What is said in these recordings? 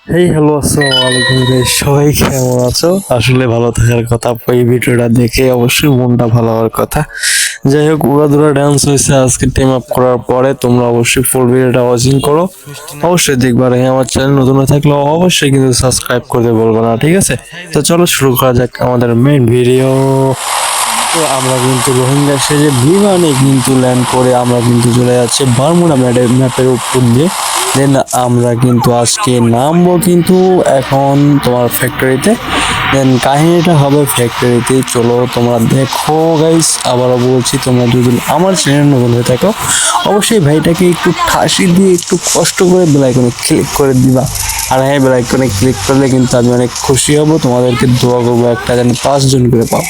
Hello, আসসালামু আলাইকুম guys, সবাই কেমন আছো? আসলে ভালো থাকার কথা, এই ভিডিওটা দেখে অবশ্যই মনটা ভালো হওয়ার কথা। যাই হোক, উড়াধুরা ডান্স হয়েছে আজকে টিম আপ করার পরে। তোমরা অবশ্যই ফুল ভিডিওটা ওয়াচিং করো, অবশ্যই দেখবা। আর আমার চ্যানেল নতুন হয়ে থাকলে অবশ্যই কিন্তু সাবস্ক্রাইব করতে বলবো না, ঠিক আছে? তো চলো শুরু করা যাক আমাদের মেইন ভিডিও। তো আমরা কিন্তু রোহিঙ্গা সেজে বিমানে কিন্তু ল্যান্ড করে আমরা কিন্তু চলে যাচ্ছি বারমুডা ম্যাপের উপর দিয়ে। দেন আমরা কিন্তু আজকে নামবো কিন্তু এখন তোমার ফ্যাক্টরিতে। দেন কাহিনীটা হবে ফ্যাক্টরিতে। চলো তোমরা দেখো গাইস, আবারও বলছি, তোমরা যদি আমার চ্যানেল নতুন হয়ে থাকো অবশ্যই ভাইটাকে একটু ঠাসি দিয়ে একটু কষ্ট করে বেল আইকনে ক্লিক করে দিবা। আর হ্যাঁ, বেল আইকনে ক্লিক করলে কিন্তু আমি অনেক খুশি হব, তোমাদেরকে দোয়া করবো একটা যেন 5 জন করে পাও।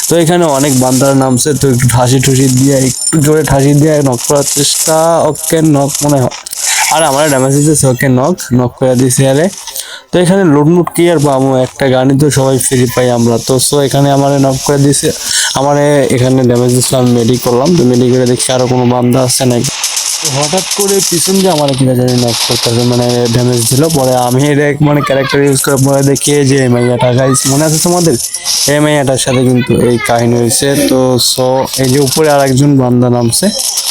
তো এখানে অনেক বান্দার নামছে, তো একটু ঠাসি ঠুসি দিয়ে একটু জোরে ঠাসি দিয়ে নক করার চেষ্টা। ওকে, নক মনে হয়। আর আমার ড্যামেজ দিতেছে। ওকে, নক করে দিয়েছে। আরে তো এখানে লুটমুট কি আর পাবো, একটা গানই তো সবাই ফ্রি পাই আমরা। তো সো এখানে আমার নক করে দিয়েছে। আমার এখানে ড্যামেজ দিয়েছিলাম, মেডি করলাম। তো মেডি করে দেখি আরো কোনো বান্দা আছে নাকি। তো হঠাৎ করে পিছন দিয়ে আমার কিনা জানি নক করতে হবে, মানে ড্যামেজ দিল। পরে আমি এটা মানে ক্যারেক্টার ইউজ করে পরে দেখি যে এই মাইয়াটা, গাইস মনে আছে তোমাদের? এই মাইয়াটার সাথে কিন্তু এই কাহিনী হয়েছে। তো সো এই যে উপরে আর একজন বান্দা নামছে।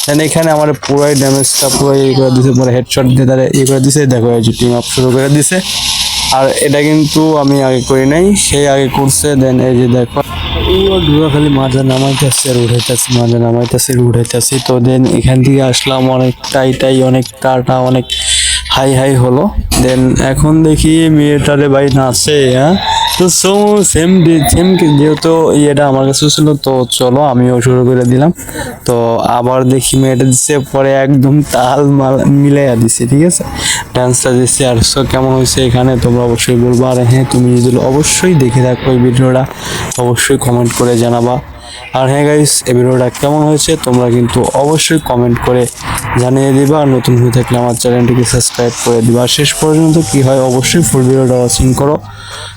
দেন এখানে আমার পুরাই ড্যামেজটা পুরো ইয়ে করে দিছে, পরে হেডশট দিয়ে তারা ইয়ে করে দিছে। দেখো এই যে টিম আপ শুরু করে দিছে। আর এটা কিন্তু আমি আগে করি নাই, সেই আগে করছে। দেন এই যে দেখো ডুরা খালি মাজা নামাইতেছে আর উঠাইতেছি, মাজা নামাইতেছে আর উঠাইতেছি। তো দেন এখান থেকে আসলাম, অনেক টাই অনেক টাটা অনেক হাই হাই হলো। দেন এখন দেখি মেয়েটারে ভাই নাচে। হ্যাঁ, তো সেম যেহেতু ইয়েটা আমার কাছে ছিল, তো চলো আমিও শুরু করে দিলাম। তো আবার দেখি মেয়েটা দিচ্ছে, পরে একদম তাল মাল মিলাইয়া দিছে, ঠিক আছে? ডান্সটা দিচ্ছে। আর সো কেমন হয়েছে এখানে তোমরা অবশ্যই বলবো। আর হ্যাঁ, তুমি যদি অবশ্যই দেখে থাকো এই ভিডিওটা অবশ্যই কমেন্ট করে জানাবা। আর হ্যাঁ গাইস, এই ভিডিওটা কেমন হয়েছে তোমরা কিন্তু অবশ্যই কমেন্ট করে জানিয়ে দিবা। আর নতুন হয়ে থাকলে আমার চ্যানেলটিকে সাবস্ক্রাইব করে দিবা। আর শেষ পর্যন্ত কি হয় অবশ্যই ফুল ভিডিওটা ওয়াচিং করো,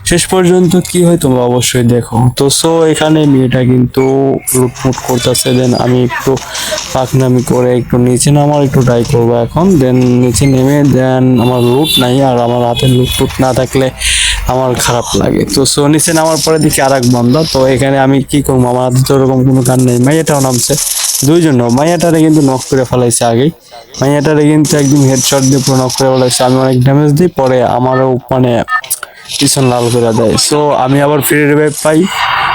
শেষ পর্যন্ত কি হয় তোমরা অবশ্যই দেখো। তো সো এখানে মেয়েটা কিন্তু লুটমুট করতেছে। দেন আমি একটু পাকনামি করে একটু নিচে নামার একটু ট্রাই করবো এখন। দেন নিচে নেমে দেন আমার লুট নাই, আর আমার হাতে লুট না থাকলে আমার খারাপ লাগে। তো সো নিচে নামার পরে দেখি আর এক বান্দা। তো এখানে আমি কি করবো, আমার হাতে তো ওরকম কোনো গান নেই। মাইয়াটাও নামছে, দুইজন। মাইয়াটারে কিন্তু নক করে ফেলাইছে আগেই। মাইয়াটারে কিন্তু একদম হেডশট দিয়ে পুরো নক করে ফেলাইছে। আমি অনেক ড্যামেজ দিই, পরে আমারও মানে পিছন লাল করে দেয়। সো আমি আবার ফ্রি রিভাইভ পাই।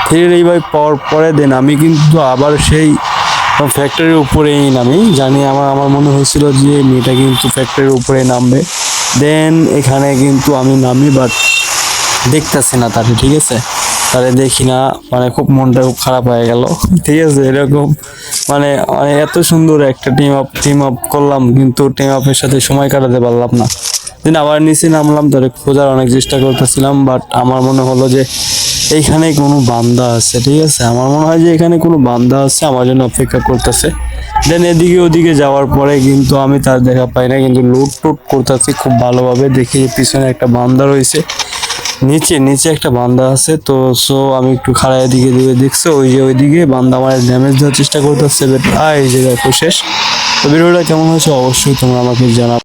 ফ্রি রিভাইভ পাওয়ার পরে দেন আমি কিন্তু আবার সেই ফ্যাক্টরির উপরেই নামি। জানি আমার মনে হয়েছিল যে মেয়েটা কিন্তু ফ্যাক্টরির উপরে নামবে। দেন এখানে কিন্তু আমি নামি, বাট দেখতেছি না তারে, ঠিক আছে? তারে দেখি না, মানে খুব মনটা খুব খারাপ হয়ে গেল, ঠিক আছে? এরকম মানে এত সুন্দর একটা টিম আপ করলাম, কিন্তু টিম আপের সাথে সময় কাটাতে পারলাম না। দিন আবার নিচে নামলাম, তারে খোঁজার অনেক চেষ্টা করতেছিলাম, বাট আমার মনে হলো যে এইখানে কোনো বান্দা আছে, ঠিক আছে? আমার মনে হয় যে এখানে কোনো বান্দা আছে, আমার জন্য অপেক্ষা করতেছে। দেন এদিকে ওদিকে যাওয়ার পরে কিন্তু আমি তার দেখা পাই না, কিন্তু লুট টুট করতেছি খুব ভালোভাবে। দেখি পিছনে একটা বান্দা রয়েছে, নিচে একটা বান্দা আছে। তো সো আমি একটু খাড়ায় দিকে দেখছো ওই যে ওইদিকে বান্দা আমার ড্যামেজ দেওয়ার চেষ্টা করতেছে। এই যে দেখো শেষ। তো ভিডিওটা কেমন হয়েছে অবশ্যই তোমরা আমাকে জানাও।